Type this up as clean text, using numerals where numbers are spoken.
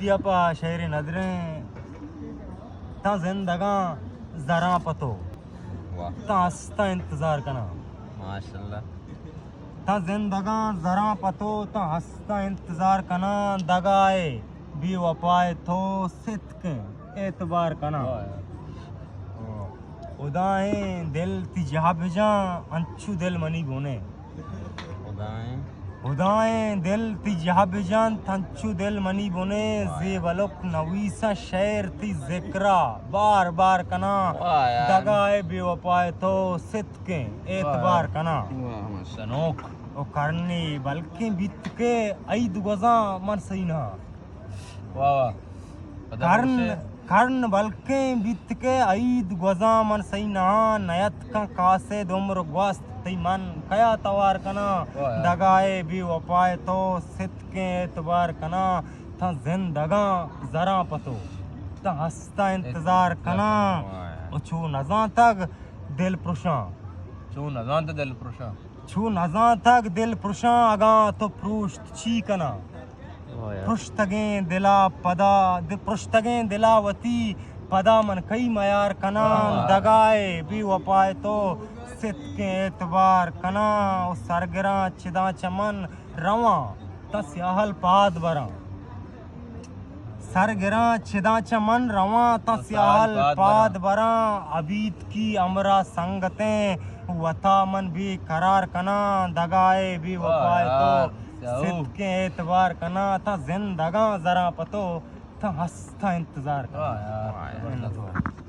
तियापा शेर नजरें ता जिंदगा जरा पतो ता हंसता इंतजार करना माशाल्लाह ता जिंदगा जरा पतो ता हंसता इंतजार करना दगाए भी वफाए तो सिद्क एतबार करना उदाएं दिल तिजा भेजा अंशु दिल मनी बोने उदाएं दिल तिजा भेजान थंचु दिल मनी बोने जेबलुक नवीसा शेर ती जिक्रा बार बार कना दगाए बेवफाए तो सिद्क एतबार कना सनोक ओ करने बल्कि बीत के ऐद गुजा मन सही ना कर्ण बल्कि बीत के ऐद गुजा मन सही ना नयत का कासे दुम्र ग्वस्त ती मन कया तवार कना दगाए भी वफाए तो सित के एतबार कना था जिंदगा जरा पतो ता हंसता इंतजार कना छू नजा तक दिल पुरुषा छू नजा तक दिल पुरुषा छू नजा तक दिल पुरुषा अगा तो पृष्ठ ची कना पृष्ठगें दिला पदा पृष्ठगें दिलावती पदा मन कई मयार कना दगाए भी वफाए तो सित के एतबार कना ओ सरगरा चिदा चमन रवा तस्याहल पाद बरा सरगरा चिदा चमन रवा तस्याहल पाद बरा अबीत की अमरा संगतें वता मन भी करार कना दगाए भी वफाए तो सिद्क के एतबार कना था जिंदगा जरा पतो था हंसता इंतजार कना।